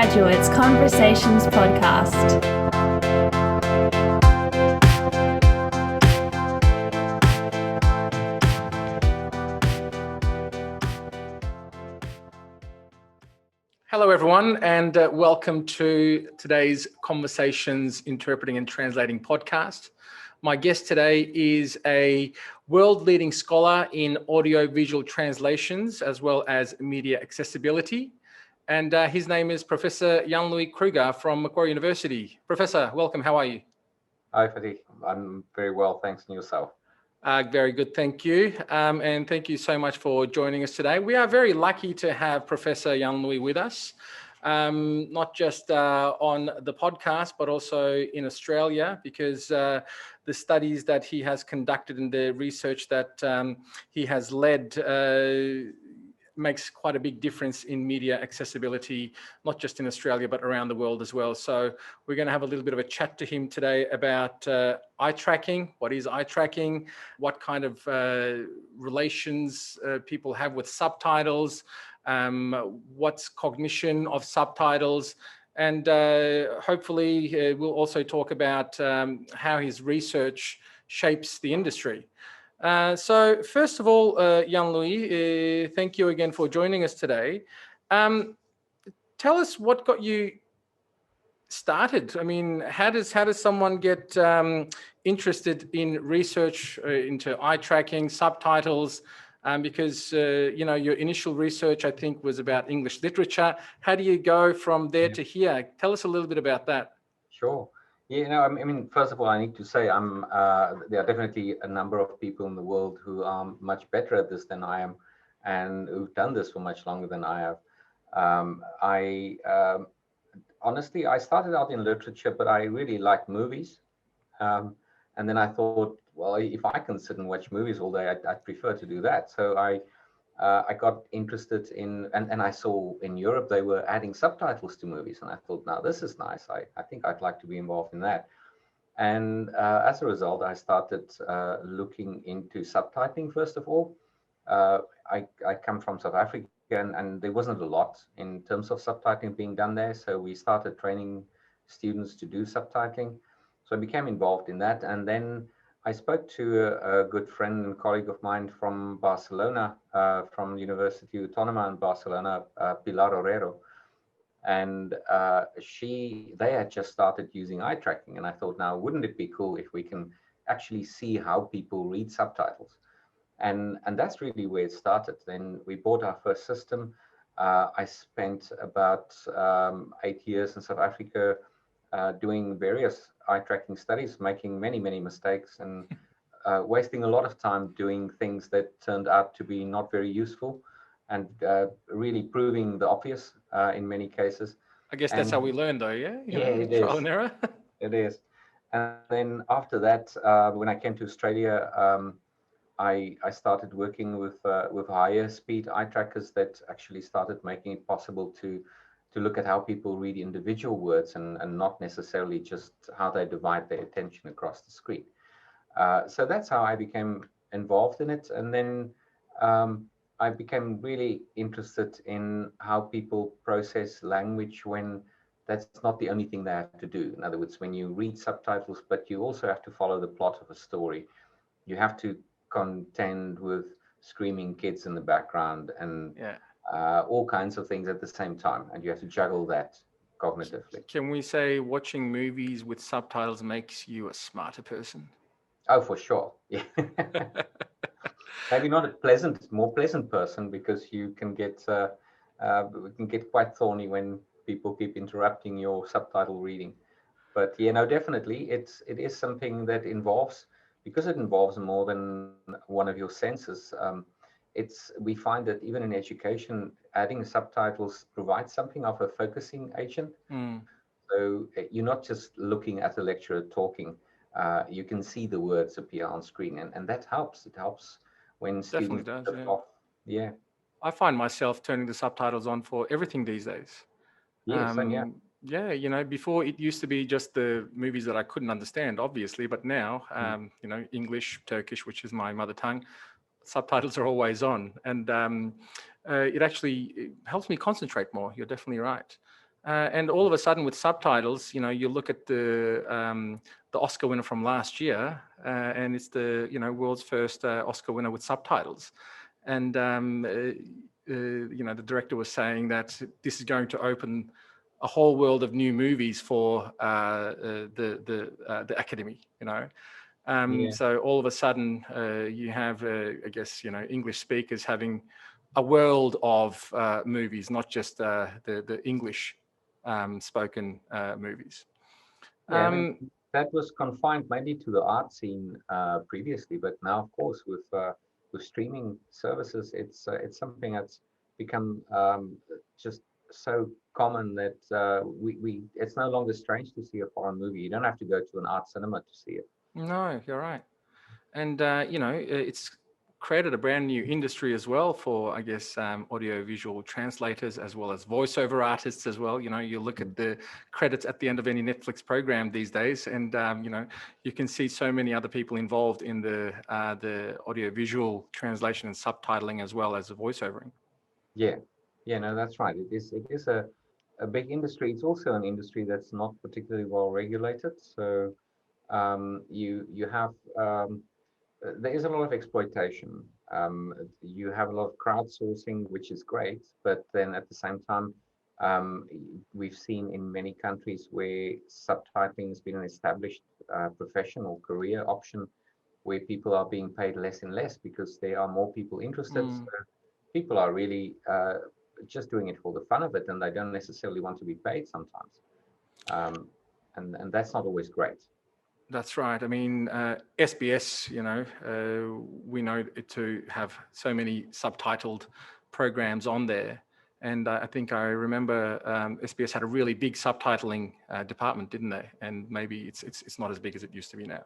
Graduates Conversations podcast. Hello, everyone, and welcome to today's Conversations Interpreting and Translating podcast. My guest today is a world-leading scholar in audiovisual translations as well as media accessibility. And his name is Professor Jan-Louis Kruger from Macquarie University. Professor, welcome. How are you? Hi, Fatih. I'm very well, thanks. And yourself? Very good, thank you. And thank you so much for joining us today. We are very lucky to have Professor Jan-Louis with us, not just on the podcast, but also in Australia, because the studies that he has conducted and the research that he has led makes quite a big difference in media accessibility, not just in Australia, but around the world as well. So we're going to have a little bit of a chat to him today about eye tracking. What is eye tracking? What kind of relations people have with subtitles? What's cognition of subtitles? And hopefully we'll also talk about how his research shapes the industry. So first of all, Jan-Louis, thank you again for joining us today. Tell us what got you started. I mean, how does someone get interested in research into eye tracking, subtitles? Because your initial research, I think, was about English literature. How do you go from there to here? Tell us a little bit about that. Sure. Yeah, I mean, first of all, I need to say there are definitely a number of people in the world who are much better at this than I am, and who've done this for much longer than I have. Honestly, I started out in literature, but I really like movies. And then I thought, well, if I can sit and watch movies all day, I'd prefer to do that. So I got interested in, and I saw in Europe they were adding subtitles to movies, and I thought, now this is nice. I think I'd like to be involved in that. And as a result, I started looking into subtitling first of all. I come from South Africa, and there wasn't a lot in terms of subtitling being done there. So we started training students to do subtitling. So I became involved in that, and then I spoke to a good friend and colleague of mine from Barcelona, from University Autónoma in Barcelona, Pilar Orero, and they had just started using eye tracking, and I thought, now wouldn't it be cool if we can actually see how people read subtitles? And that's really where it started. Then we bought our first system. I spent about 8 years in South Africa doing various eye tracking studies, making many mistakes, and wasting a lot of time doing things that turned out to be not very useful, and really proving the obvious in many cases. I guess that's how we learn, though, yeah? It trial is. and error. It is. And then after that, when I came to Australia, I started working with higher speed eye trackers that actually started making it possible to look at how people read individual words and not necessarily just how they divide their attention across the screen. So that's how I became involved in it. And then I became really interested in how people process language when that's not the only thing they have to do. In other words, when you read subtitles, but you also have to follow the plot of a story, you have to contend with screaming kids in the background and all kinds of things at the same time, and you have to juggle that cognitively. Can we say watching movies with subtitles makes you a smarter person? Oh, for sure. Yeah. Maybe not more pleasant person, because you can get quite thorny when people keep interrupting your subtitle reading. But definitely it is something that involves, because it involves more than one of your senses. We find that even in education, adding subtitles provides something of a focusing agent. So you're not just looking at the lecturer talking. You can see the words appear on screen, and that helps. It helps when students Definitely does, yeah. I find myself turning the subtitles on for everything these days. Yes, Before it used to be just the movies that I couldn't understand, obviously, but now, English, Turkish, which is my mother tongue, subtitles are always on, and it actually helps me concentrate more. You're definitely right. And all of a sudden with subtitles, you look at the Oscar winner from last year, and it's the world's first Oscar winner with subtitles. And the director was saying that this is going to open a whole world of new movies for the academy. So all of a sudden you have, I guess, English speakers having a world of movies, not just the English spoken movies. Yeah, I mean, that was confined mainly to the art scene previously, but now, of course, with streaming services, it's something that's become just so common that it's no longer strange to see a foreign movie. You don't have to go to an art cinema to see it. No, you're right. And, it's created a brand new industry as well for, I guess, audiovisual translators as well as voiceover artists as well. You look at the credits at the end of any Netflix program these days, and, you can see so many other people involved in the audiovisual translation and subtitling as well as the voiceovering. Yeah, no, that's right. It is a big industry. It's also an industry that's not particularly well regulated. So you have there is a lot of exploitation. You have a lot of crowdsourcing, which is great, but then at the same time, we've seen in many countries where subtitling has been an established professional career option, where people are being paid less and less because there are more people interested. So people are really just doing it for the fun of it, and they don't necessarily want to be paid sometimes, and that's not always great. That's right. I mean, SBS, we know it to have so many subtitled programs on there. And I think I remember SBS had a really big subtitling department, didn't they? And maybe it's not as big as it used to be now.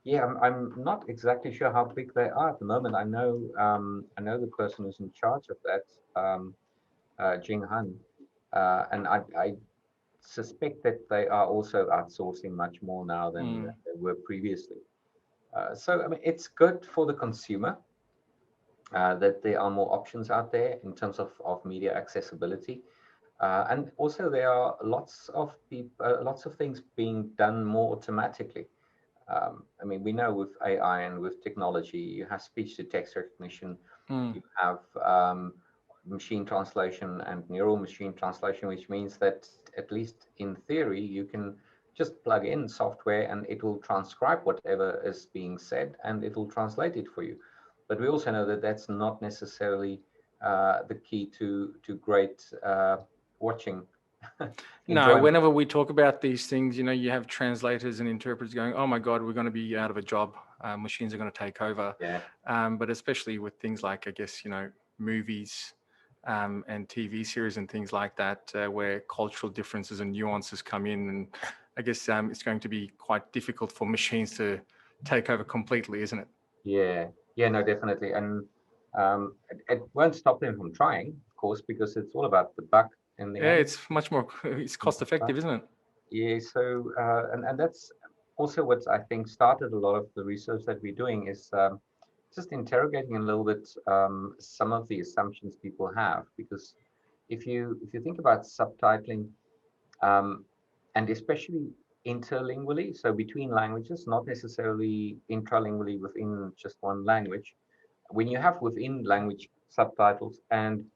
Yeah, I'm not exactly sure how big they are at the moment. I know the person who's in charge of that, Jing Han, and I suspect that they are also outsourcing much more now than they were previously. So I mean, it's good for the consumer that there are more options out there in terms of media accessibility. And also there are lots of things being done more automatically. I mean, we know with AI and with technology, you have speech to text recognition, you have machine translation and neural machine translation, which means that at least in theory, you can just plug in software and it will transcribe whatever is being said and it will translate it for you. But we also know that that's not necessarily the key to great watching. No, whenever we talk about these things, you have translators and interpreters going, oh my God, we're going to be out of a job. Machines are going to take over. Yeah. But especially with things like, I guess, movies and TV series and things like that, where cultural differences and nuances come in. And I guess it's going to be quite difficult for machines to take over completely, isn't it? Yeah, no, definitely. And it won't stop them from trying, of course, because it's all about the buck in the end. It's much more, it's cost effective, isn't it? Yeah, so, and that's also what I think started a lot of the research that we're doing is just interrogating a little bit some of the assumptions people have, because if you think about subtitling, and especially interlingually, so between languages, not necessarily intralingually within just one language. When you have within language subtitles, and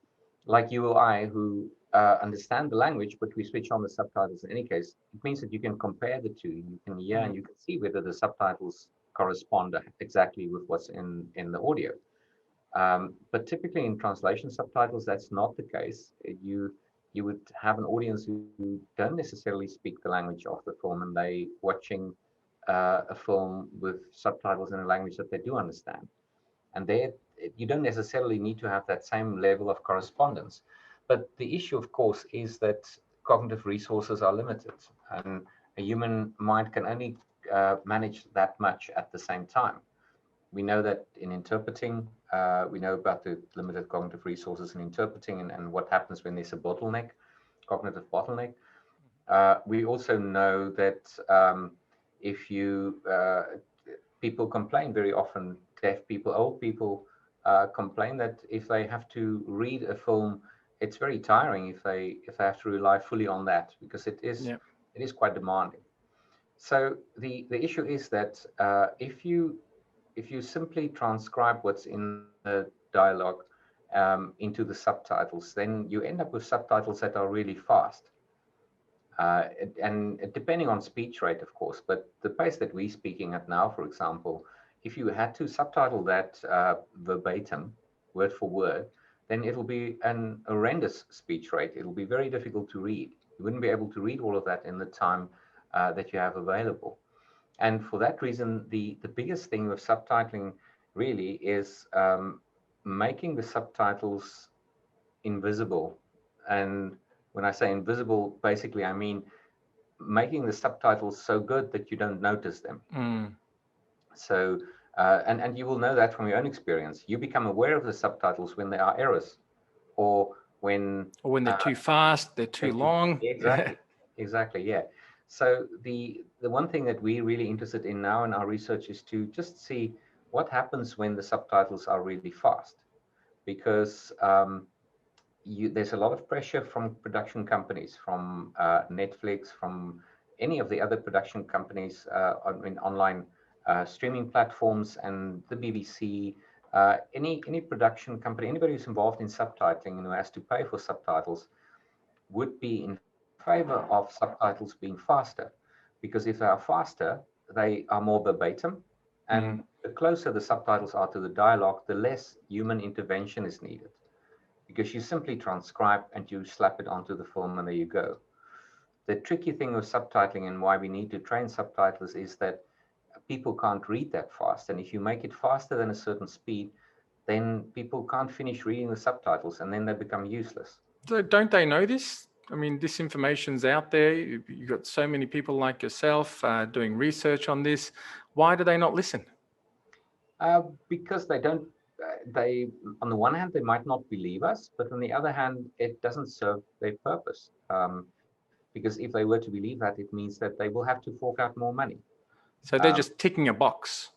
like you or I who understand the language, but we switch on the subtitles in any case, it means that you can compare the two. You can hear and you can see whether the subtitles correspond exactly with what's in the audio. But typically in translation subtitles, that's not the case. You would have an audience who don't necessarily speak the language of the film, and they watching a film with subtitles in a language that they do understand. And there, you don't necessarily need to have that same level of correspondence. But the issue, of course, is that cognitive resources are limited, and a human mind can only manage that much at the same time. We know that in interpreting, we know about the limited cognitive resources in interpreting and what happens when there's a bottleneck, cognitive bottleneck. We also know that if you, people complain very often, deaf people, old people complain that if they have to read a film it's very tiring if they have to rely fully on that, because it is quite demanding. So the issue is that if you simply transcribe what's in the dialogue into the subtitles, then you end up with subtitles that are really fast. And depending on speech rate, of course, but the pace that we're speaking at now, for example, if you had to subtitle that verbatim, word for word, then it'll be an horrendous speech rate. It'll be very difficult to read. You wouldn't be able to read all of that in the time that you have available. And for that reason, the biggest thing with subtitling really is making the subtitles invisible. And when I say invisible, basically I mean making the subtitles so good that you don't notice them. So, and you will know that from your own experience. You become aware of the subtitles when there are errors, or when they're too fast, they're too long. Exactly, yeah. So the one thing that we're really interested in now in our research is to just see what happens when the subtitles are really fast, because there's a lot of pressure from production companies, from Netflix, from any of the other production companies in online streaming platforms, and the BBC, any production company, anybody who's involved in subtitling and who has to pay for subtitles would be in favor of subtitles being faster, because if they are faster, they are more verbatim, and the closer the subtitles are to the dialogue, the less human intervention is needed, because you simply transcribe and you slap it onto the film and there you go. The tricky thing with subtitling, and why we need to train subtitles, is that people can't read that fast, and if you make it faster than a certain speed, then people can't finish reading the subtitles, and then they become useless. So don't they know this? I mean, this information's out there. You've got so many people like yourself doing research on this. Why do they not listen? Because they don't. They, on the one hand, they might not believe us, but on the other hand, it doesn't serve their purpose. Because if they were to believe that, it means that they will have to fork out more money. So they're just ticking a box.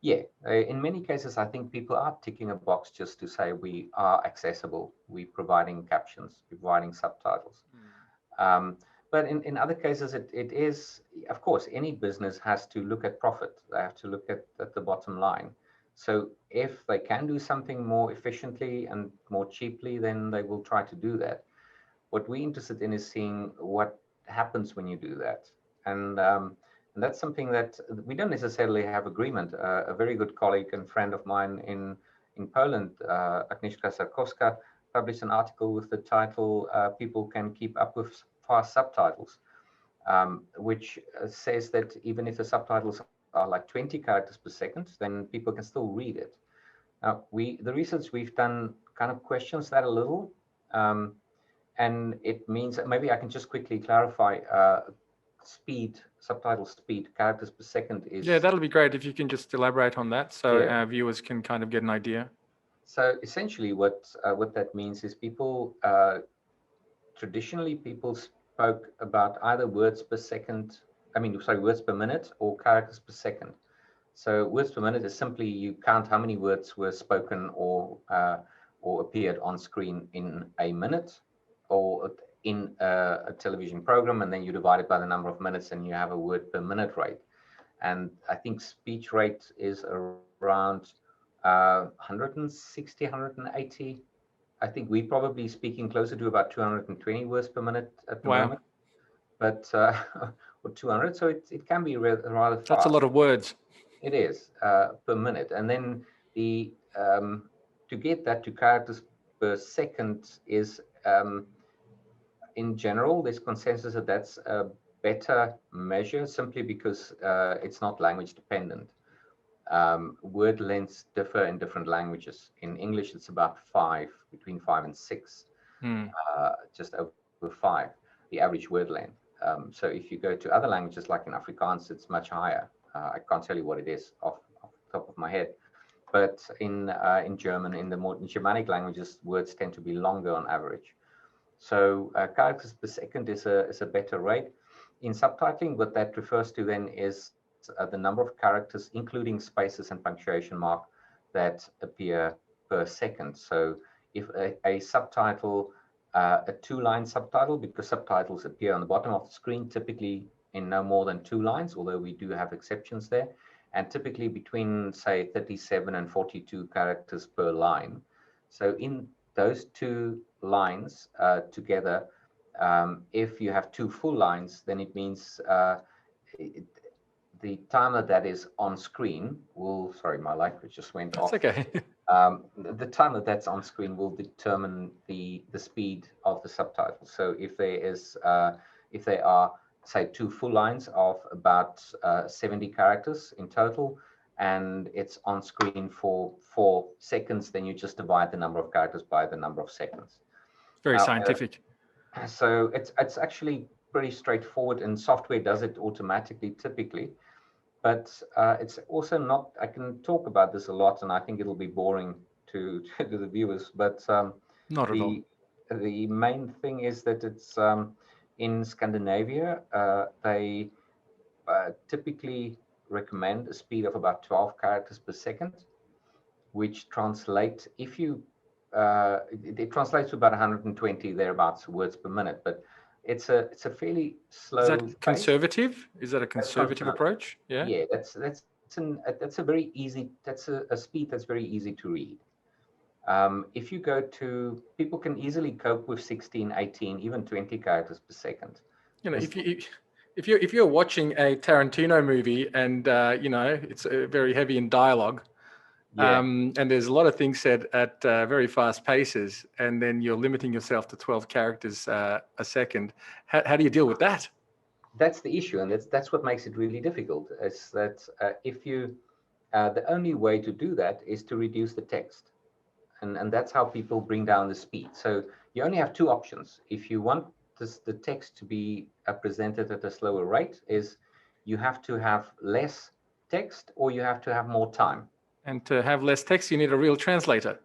Yeah, in many cases, I think people are ticking a box just to say we are accessible, we're providing captions, we're providing subtitles. But in other cases, it is, of course, any business has to look at profit. They have to look at the bottom line. So if they can do something more efficiently and more cheaply, then they will try to do that. What we're interested in is seeing what happens when you do that. And that's something that we don't necessarily have agreement. A very good colleague and friend of mine in Poland, Agnieszka Sarkowska, published an article with the title "People Can Keep Up with Fast Subtitles," which says that even if the subtitles are like 20 characters per second, then people can still read it. Now, the research we've done kind of questions that a little, and it means that maybe I can just quickly clarify. Speed, subtitle speed, characters per second is... Yeah, that'll be great if you can just elaborate on that, so our viewers can kind of get an idea. So essentially what that means is people, traditionally people spoke about either words per second, words per minute or characters per second. So words per minute is simply you count how many words were spoken or appeared on screen in a minute, or in a television program, and then you divide it by the number of minutes and you have a word per minute rate. And I think speech rate is around 160, 180. I think we're probably speaking closer to about 220 words per minute at the moment. But, or 200, so it can be rather fast. That's a lot of words. It is, per minute. And then to get that to characters per second is... in general, there's consensus that that's a better measure, simply because it's not language dependent. Word lengths differ in different languages. In English, it's about between 5 and 6, just over 5, the average word length. So if you go to other languages, like in Afrikaans, it's much higher. I can't tell you what it is off the top of my head. But in German, in the more Germanic languages, words tend to be longer on average. So characters per second is a better rate. In subtitling, what that refers to then is the number of characters, including spaces and punctuation mark, that appear per second. So if a subtitle a 2-line subtitle, because subtitles appear on the bottom of the screen, typically in no more than 2 lines, although we do have exceptions there, and typically between, say, 37 and 42 characters per line. So in those 2 lines together, if you have 2 full lines, then it means the timer that is on screen will, sorry, my light just went off. That's okay. The timer that's on screen will determine the speed of the subtitles. So if there are, say, 2 full lines of about 70 characters in total, and it's on screen for 4 seconds, then you just divide the number of characters by the number of seconds. Very scientific. So it's actually pretty straightforward, and software does it automatically typically. But it's also not, I can talk about this a lot, and I think it'll be boring to the viewers, but Not at all. The main thing is that it's in Scandinavia, they typically recommend a speed of about 12 characters per second, which translates, if you, it translates to about 120 thereabouts words per minute, but it's a fairly slow. Is that pace. conservative? Is that a conservative approach? Yeah. Yeah, that's a very easy. That's a speed that's very easy to read. If you go to, people can easily cope with 16, 18, even 20 characters per second. You know, if you're watching a Tarantino movie and it's very heavy in dialogue, and there's a lot of things said at very fast paces, and then you're limiting yourself to 12 characters a second. How do you deal with that? That's the issue, and that's what makes it really difficult. Is that if you, the only way to do that is to reduce the text, and that's how people bring down the speed. So you only have 2 options. If you want the text to be presented at a slower rate, is you have to have less text, or you have to have more time. And to have less text, you need a real translator.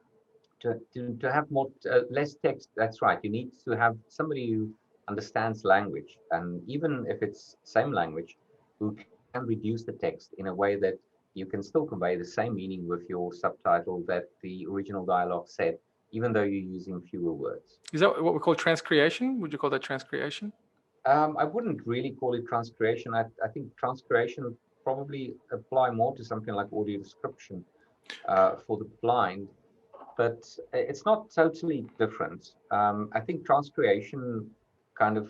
To have more less text, that's right. You need to have somebody who understands language, and even if it's same language, who can reduce the text in a way that you can still convey the same meaning with your subtitle that the original dialogue said, even though you're using fewer words. Is that what we call transcreation? Would you call that transcreation? I wouldn't really call it transcreation. I think transcreation would probably apply more to something like audio description for the blind, but it's not totally different. I think transcreation kind of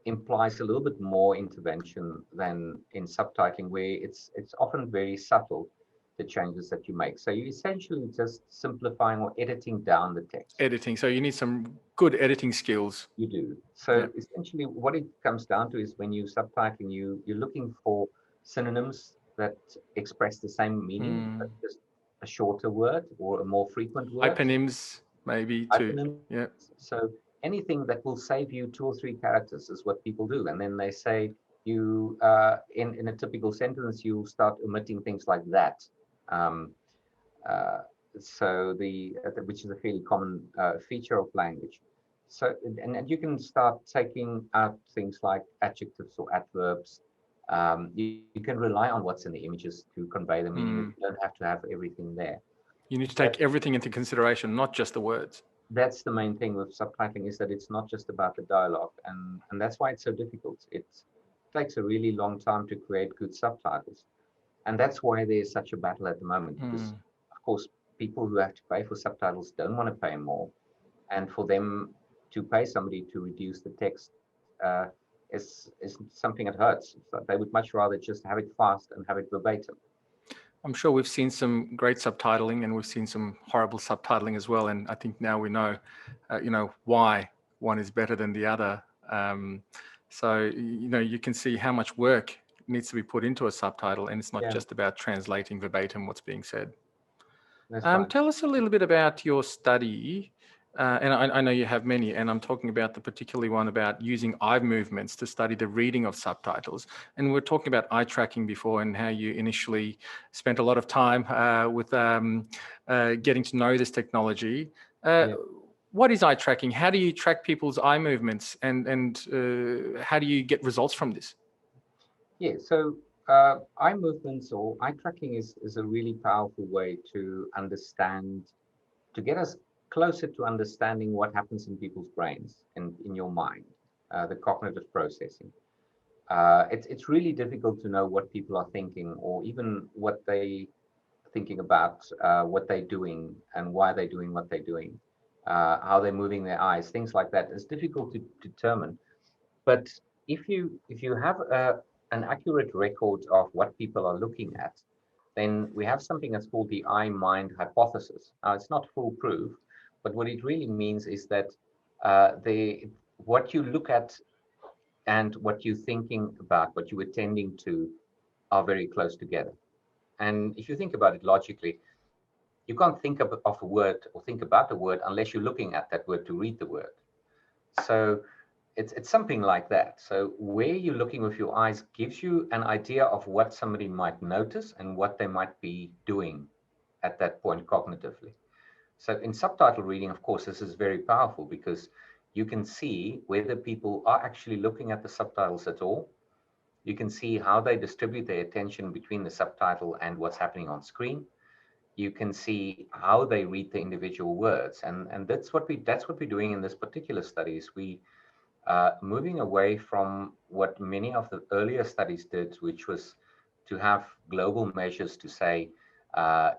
implies a little bit more intervention than in subtitling, where it's often very subtle, the changes that you make. So you're essentially just simplifying or editing down the text. Editing. So you need some good editing skills. You do. So essentially what it comes down to is when you're subtitling, you're looking for synonyms that express the same meaning, but just a shorter word or a more frequent word. Hyponyms, maybe too. Hyponyms. Yeah. So anything that will save you 2 or 3 characters is what people do. And then they say you, in a typical sentence, you start omitting things like that. So which is a fairly common feature of language. So, and you can start taking out things like adjectives or adverbs. You can rely on what's in the images to convey the meaning. You don't have to have everything there. You need to take everything into consideration, not just the words. That's the main thing with subtitling, is that it's not just about the dialogue, and that's why it's so difficult. It takes a really long time to create good subtitles, and that's why there's such a battle at the moment, because of course people who have to pay for subtitles don't want to pay more, and for them to pay somebody to reduce the text is something that hurts. So they would much rather just have it fast and have it verbatim. I'm sure we've seen some great subtitling, and we've seen some horrible subtitling as well. And I think now we know, why one is better than the other. So, you can see how much work needs to be put into a subtitle, and it's not just about translating verbatim what's being said. Right. Tell us a little bit about your study. And I know you have many, and I'm talking about the particularly one about using eye movements to study the reading of subtitles. And we're talking about eye tracking before, and how you initially spent a lot of time with getting to know this technology. What is eye tracking? How do you track people's eye movements, and how do you get results from this? Yeah, so eye movements or eye tracking is a really powerful way to understand, to get us closer to understanding what happens in people's brains and in your mind, the cognitive processing. It's really difficult to know what people are thinking, or even what they thinking about, what they're doing and why they're doing what they're doing, how they're moving their eyes, things like that. It's difficult to determine. But if you have an accurate record of what people are looking at, then we have something that's called the eye-mind hypothesis. Now, it's not foolproof, but what it really means is that what you look at and what you're thinking about, what you're attending to, are very close together. And if you think about it logically, you can't think of a word or think about a word unless you're looking at that word to read the word. So it's something like that. So where you're looking with your eyes gives you an idea of what somebody might notice and what they might be doing at that point cognitively. So in subtitle reading, of course, this is very powerful because you can see whether people are actually looking at the subtitles at all. You can see how they distribute their attention between the subtitle and what's happening on screen. You can see how they read the individual words, and that's what we're doing in this particular study. Is we moving away from what many of the earlier studies did, which was to have global measures to say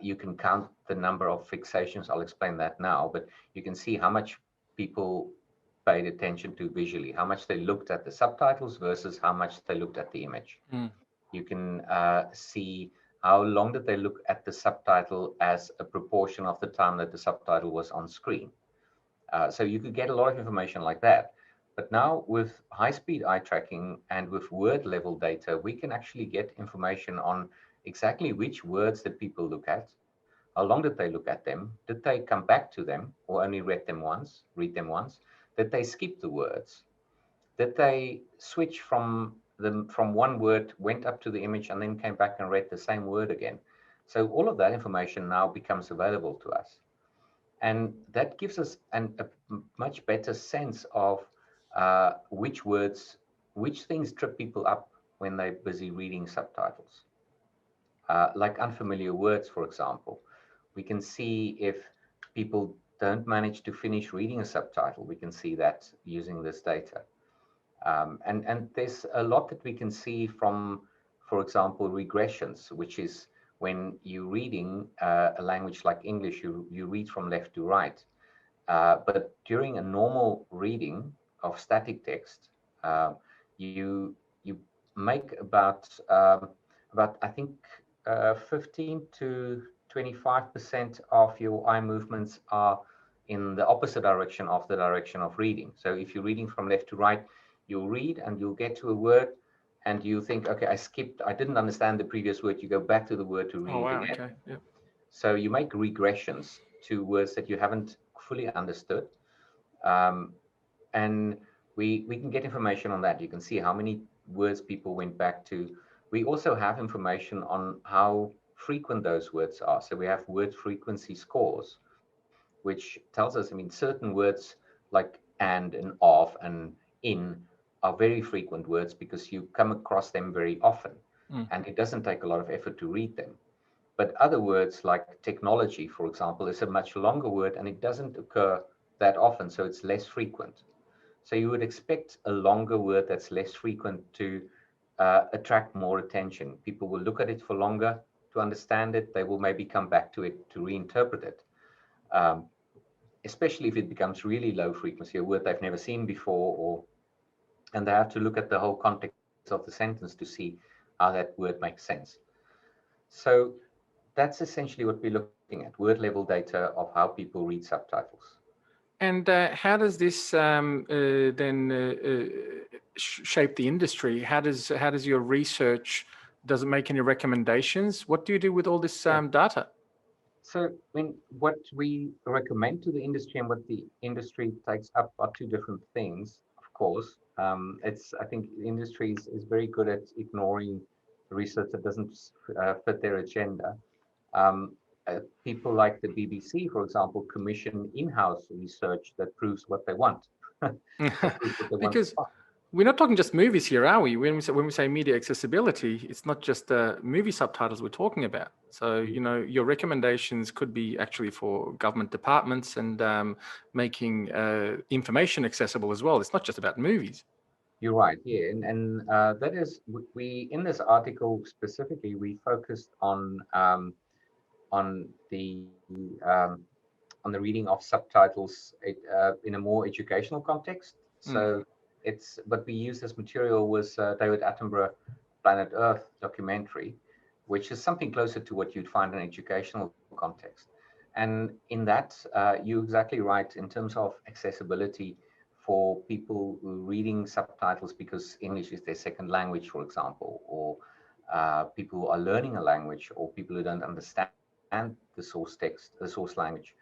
you can count the number of fixations. I'll explain that now, but you can see how much people paid attention to visually, how much they looked at the subtitles versus how much they looked at the image. You can see how long did they look at the subtitle as a proportion of the time that the subtitle was on screen. So you could get a lot of information like that. But now with high-speed eye tracking and with word level data, we can actually get information on exactly which words that people look at, how long did they look at them, did they come back to them or only read them once, did they skip the words, did they switch from one word, went up to the image and then came back and read the same word again. So all of that information now becomes available to us. And that gives us a much better sense of which things trip people up when they're busy reading subtitles. Like unfamiliar words, for example. We can see if people don't manage to finish reading a subtitle. We can see that using this data. And there's a lot that we can see from, for example, regressions, which is when you're reading a language like English, you read from left to right. But during a normal reading of static text, you make about I think 15 to 25% of your eye movements are in the opposite direction of the direction of reading. So if you're reading from left to right, you'll read and you'll get to a word and you think, okay, I didn't understand the previous word. You go back to the word to read it again. Okay. Yep. So you make regressions to words that you haven't fully understood. And we can get information on that. You can see how many words people went back to. We also have information on how frequent those words are. So we have word frequency scores, which tells us, certain words like and of and in are very frequent words because you come across them very often and it doesn't take a lot of effort to read them. But other words like technology, for example, is a much longer word and it doesn't occur that often, so it's less frequent. So you would expect a longer word that's less frequent to attract more attention. People will look at it for longer to understand it. They will maybe come back to it to reinterpret it. Especially if it becomes really low frequency, a word they've never seen before, and they have to look at the whole context of the sentence to see how that word makes sense. So that's essentially what we're looking at, word level data of how people read subtitles. And how does this then shape the industry? How does your research, does it make any recommendations? What do you do with all this data? So what we recommend to the industry and what the industry takes up are two different things, of course. I think the industry is very good at ignoring research that doesn't fit their agenda. People like the BBC, for example, commission in-house research that proves what they want. we're not talking just movies here, are we? When we say media accessibility, it's not just movie subtitles we're talking about. So, your recommendations could be actually for government departments and making information accessible as well. It's not just about movies. You're right, yeah, and that is we in this article specifically we focused on the um, on the reading of subtitles in a more educational context. So but we use this material was David Attenborough Planet Earth documentary, which is something closer to what you'd find in an educational context. And in that, you're exactly right in terms of accessibility for people reading subtitles because English is their second language, for example, or people who are learning a language, or people who don't understand the source text, the source language.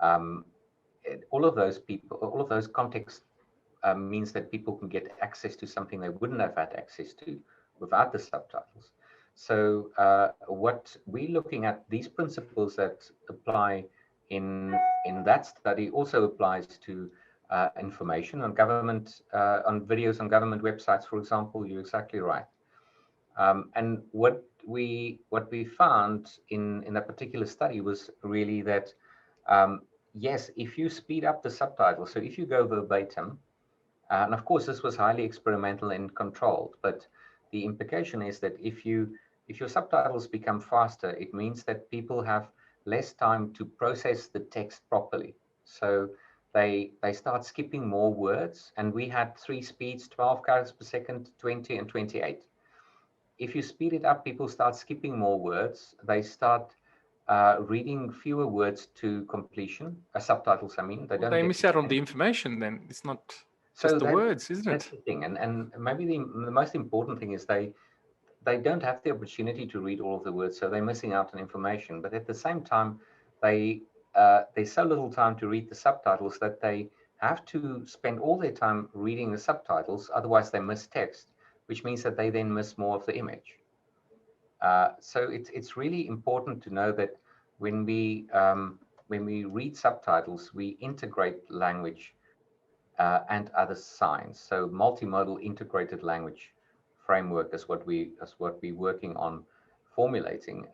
All of those people, all of those contexts means that people can get access to something they wouldn't have had access to without the subtitles. So what we're looking at, these principles that apply in that study also applies to information on government, on videos on government websites, for example. You're exactly right. And what we found in that particular study was really that yes, if you speed up the subtitles, so if you go verbatim, and of course this was highly experimental and controlled, but the implication is that if your subtitles become faster, it means that people have less time to process the text properly. So they start skipping more words, and we had 3 speeds: 12 characters per second, 20 and 28. If you speed it up, people start skipping more words. They start reading fewer words to completion. Subtitles, I mean. They miss out on the information then. It's not just the words, isn't it? That's the thing. And maybe the most important thing is they don't have the opportunity to read all of the words, so they're missing out on information. But at the same time, there's so little time to read the subtitles that they have to spend all their time reading the subtitles, otherwise they miss text, which means that they then miss more of the image. So it's really important to know that when we read subtitles, we integrate language and other signs. So multimodal integrated language framework is what we're working on formulating,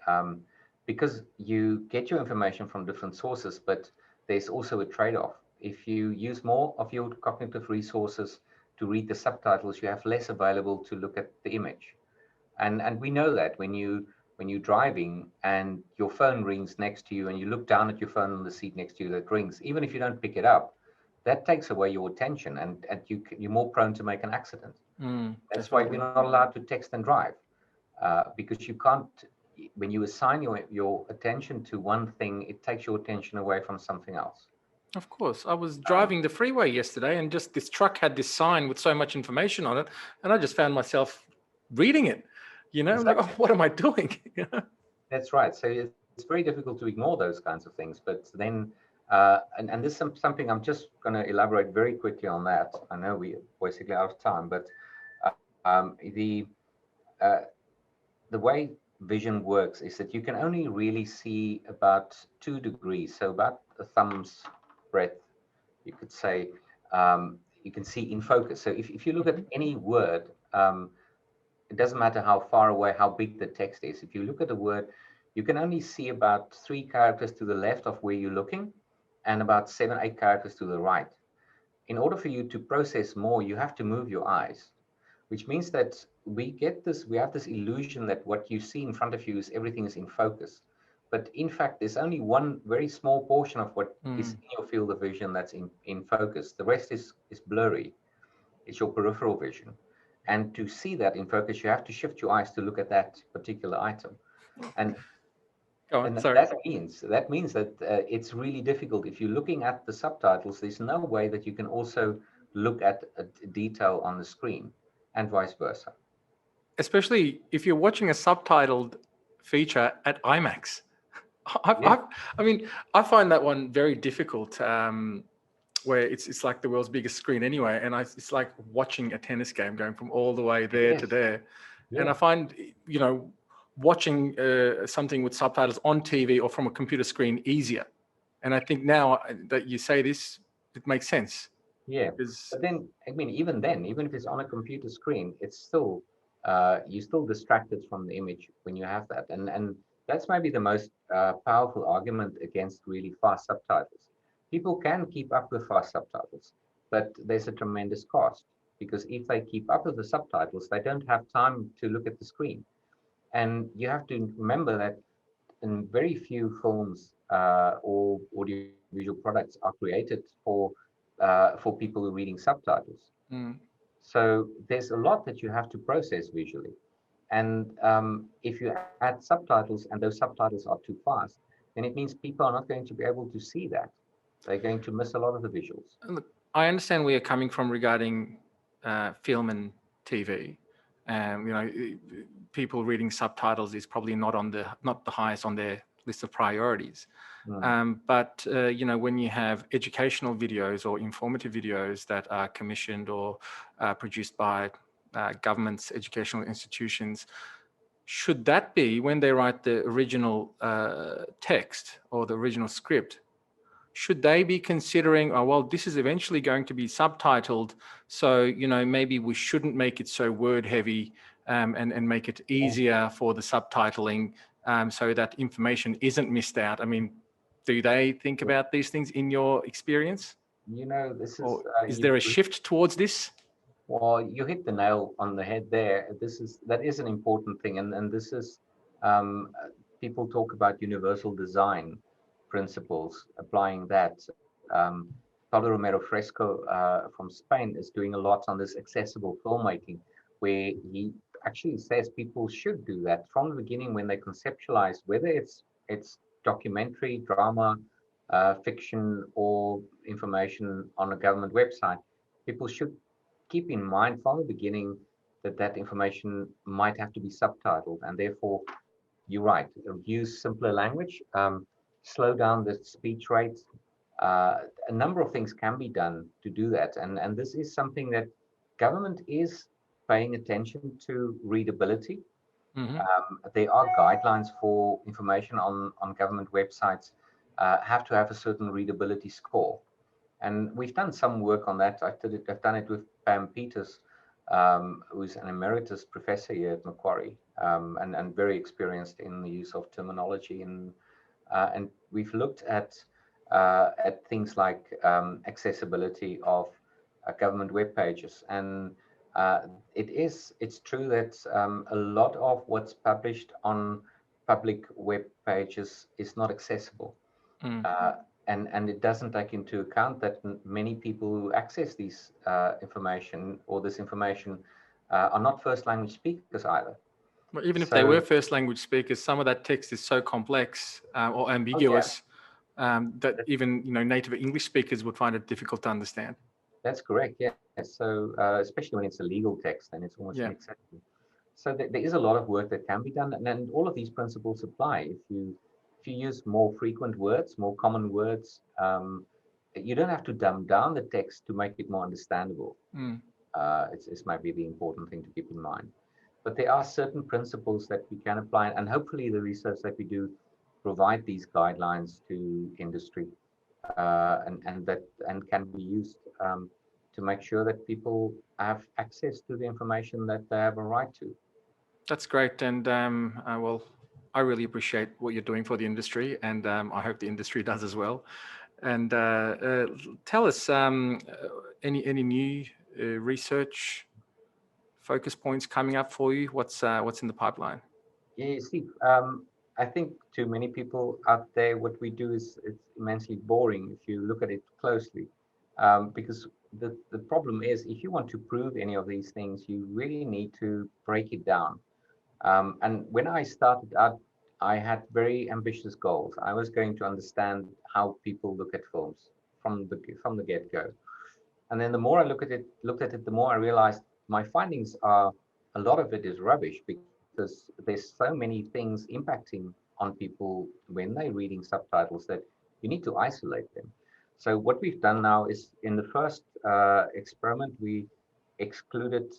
because you get your information from different sources, but there's also a trade-off. If you use more of your cognitive resources to read the subtitles, you have less available to look at the image. And we know that when you're driving and your phone rings next to you and you look down at your phone on the seat next to you that rings, even if you don't pick it up, that takes away your attention, and you're more prone to make an accident. That's why we're not allowed to text and drive, because you can't. When you assign your attention to one thing, it takes your attention away from something else. Of course. I was driving the freeway yesterday, and just this truck had this sign with so much information on it, and I just found myself reading it. Exactly. Like, oh, what am I doing? That's right. So it's very difficult to ignore those kinds of things, but then. And this is something I'm just going to elaborate very quickly on that. I know we're basically out of time, but the way vision works is that you can only really see about 2 degrees, so about a thumb's breadth, you could say. You can see in focus. So if you look at any word, it doesn't matter how far away, how big the text is. If you look at a word, you can only see about 3 characters to the left of where you're looking, and about 7, 8 characters to the right. In order for you to process more, you have to move your eyes, which means that we have this illusion that what you see in front of you is everything is in focus. But in fact, there's only one very small portion of what is in your field of vision that's in focus. The rest is blurry. It's your peripheral vision. And to see that in focus, you have to shift your eyes to look at that particular item. And that means that it's really difficult. If you're looking at the subtitles, there's no way that you can also look at a detail on the screen, and vice versa. Especially if you're watching a subtitled feature at IMAX. I mean, I find that one very difficult, where it's like the world's biggest screen anyway, and it's like watching a tennis game going from all the way there to there. Yeah. And I find, watching something with subtitles on TV or from a computer screen easier. And I think now that you say this, it makes sense. Yeah, Because but then, I mean, even then, even if it's on a computer screen, it's still you're still distracted from the image when you have that, and that's maybe the most powerful argument against really fast subtitles. People can keep up with fast subtitles, but there's a tremendous cost because if they keep up with the subtitles, they don't have time to look at the screen, and you have to remember that in very few films or audiovisual products are created for people who are reading subtitles. mm, So there's a lot that you have to process visually. And if you add subtitles and those subtitles are too fast, then it means people are not going to be able to see that. They're going to miss a lot of the visuals. and look, I understand where you're coming from regarding film and TV. People reading subtitles is probably not the highest on their list of priorities. But when you have educational videos or informative videos that are commissioned or produced by governments, educational institutions, should that be when they write the original text or the original script? Should they be considering, oh, well, this is eventually going to be subtitled, so maybe we shouldn't make it so word heavy, and make it easier for the subtitling, so that information isn't missed out? I mean, do they think about these things in your experience? This is Or is there a shift towards this? well, you hit the nail on the head there. That is an important thing, and this is people talk about universal design principles, applying that. Pablo Romero Fresco from Spain is doing a lot on this accessible filmmaking, where he actually says people should do that from the beginning when they conceptualize, whether it's documentary, drama, fiction, or information on a government website. People should keep in mind from the beginning that that information might have to be subtitled, and therefore, you're right. Use simpler language, slow down the speech rate. A number of things can be done to do that, and this is something that government is paying attention to readability. Mm-hmm. There are guidelines for information on government websites have to have a certain readability score. And we've done some work on that. I've done it with Pam Peters, who's an emeritus professor here at Macquarie, and very experienced in the use of terminology. And we've looked at things like accessibility of government web pages. And it's true that a lot of what's published on public web pages is not accessible. Mm. And it doesn't take into account that many people who access these information or this information are not first language speakers either. Well, even if they were first language speakers, some of that text is so complex or ambiguous that even native English speakers would find it difficult to understand. That's correct. Yeah. So especially when it's a legal text, then it's almost inaccessible. So there is a lot of work that can be done, and all of these principles apply. If you use more frequent words, more common words, you don't have to dumb down the text to make it more understandable. Mm. It's maybe the important thing to keep in mind. But there are certain principles that we can apply, and hopefully the research that we do provide these guidelines to industry, and can be used to make sure that people have access to the information that they have a right to. That's great, and well, I really appreciate what you're doing for the industry, and I hope the industry does as well. And tell us any new research focus points coming up for you. What's in the pipeline? Yeah, Steve. I think to many people out there, what we do is it's immensely boring if you look at it closely, because the problem is if you want to prove any of these things, you really need to break it down. And when I started out, I had very ambitious goals. I was going to understand how people look at films from the get-go. And then the more I looked at it, the more I realized my findings are a lot of it is rubbish because there's so many things impacting on people when they're reading subtitles that you need to isolate them. So what we've done now is in the first experiment, we excluded,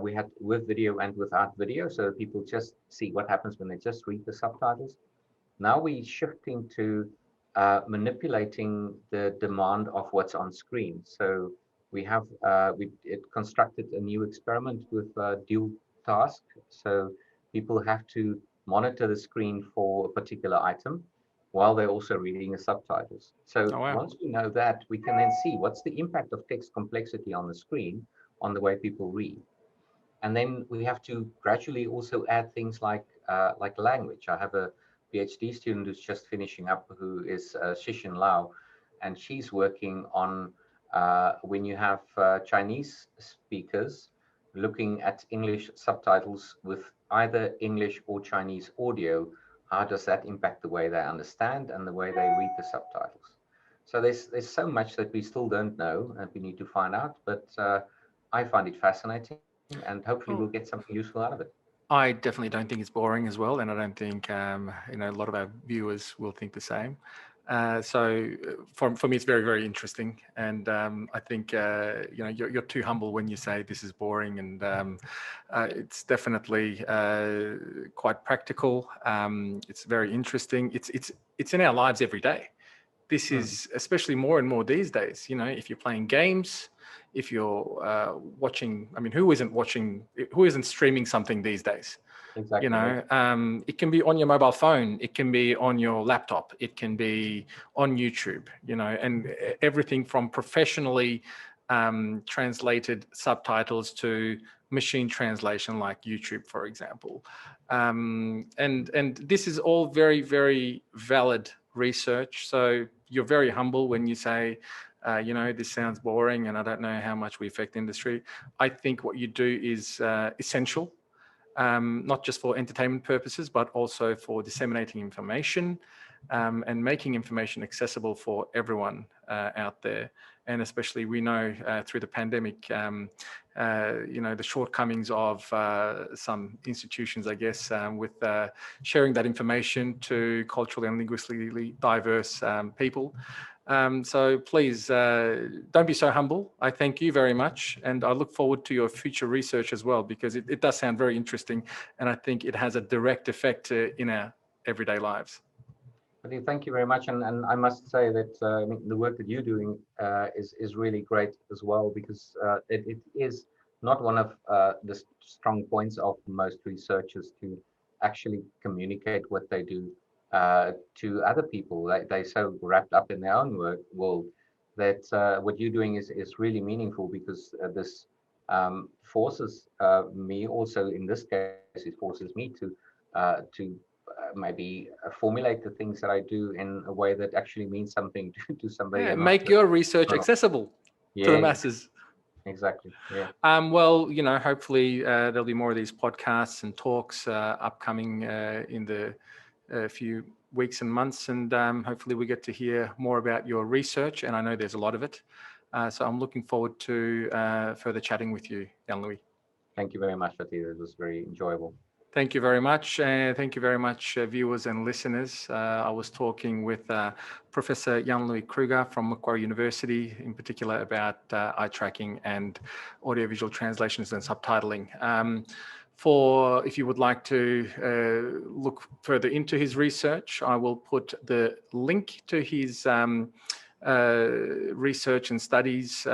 we had with video and without video, so people just see what happens when they just read the subtitles. Now we're shifting to manipulating the demand of what's on screen. So it constructed a new experiment with dual task. So people have to monitor the screen for a particular item while they're also reading the subtitles. So Oh, wow. once we know that, we can then see what's the impact of text complexity on the screen on the way people read. And then we have to gradually also add things like language. I have a PhD student who's just finishing up, who is Shishin Lao, and she's working on when you have Chinese speakers looking at English subtitles with either English or Chinese audio, how does that impact the way they understand and the way they read the subtitles? So there's so much that we still don't know and we need to find out, but I find it fascinating, and hopefully we'll get something useful out of it. I definitely don't think it's boring as well, and I don't think a lot of our viewers will think the same. So for me, it's very, very interesting, and I think you're too humble when you say this is boring, and it's definitely quite practical. It's very interesting. It's in our lives every day. This is especially more and more these days. If you're playing games, if you're watching, who isn't streaming something these days? Exactly. It can be on your mobile phone, it can be on your laptop, it can be on YouTube, and everything from professionally translated subtitles to machine translation like YouTube, for example. And this is all very, very valid research. So you're very humble when you say, this sounds boring and I don't know how much we affect industry. I think what you do is essential, not just for entertainment purposes, but also for disseminating information and making information accessible for everyone out there. And especially we know through the pandemic, the shortcomings of some institutions, I guess, with sharing that information to culturally and linguistically diverse people. So please don't be so humble. I thank you very much. And I look forward to your future research as well, because it does sound very interesting. And I think it has a direct effect in our everyday lives. Thank you very much. And I must say that the work that you're doing is really great as well, because it is not one of the strong points of most researchers to actually communicate what they do to other people. They're so wrapped up in their own world that what you're doing is really meaningful, because this forces me also, in this case, it forces me to maybe formulate the things that I do in a way that actually means something to somebody. Yeah, make your research accessible to the masses. Exactly. Yeah. Well, hopefully there'll be more of these podcasts and talks upcoming in the few weeks and months, and hopefully we get to hear more about your research. And I know there's a lot of it, so I'm looking forward to further chatting with you, Jan-Louis. Thank you very much, Fatih. It was very enjoyable. Thank you very much. Thank you very much, viewers and listeners. I was talking with Professor Jan-Louis Kruger from Macquarie University, in particular about eye tracking and audiovisual translations and subtitling. If you would like to look further into his research, I will put the link to his research and studies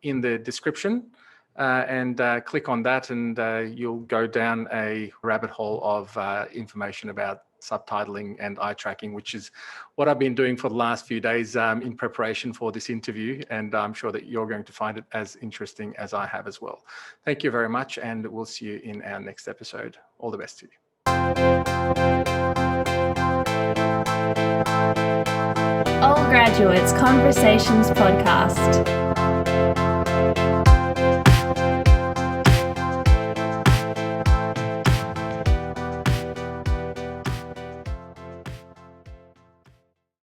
in the description. And click on that, and you'll go down a rabbit hole of information about subtitling and eye tracking, which is what I've been doing for the last few days in preparation for this interview. And I'm sure that you're going to find it as interesting as I have as well. Thank you very much, and we'll see you in our next episode. All the best to you. All Graduates Conversations Podcast.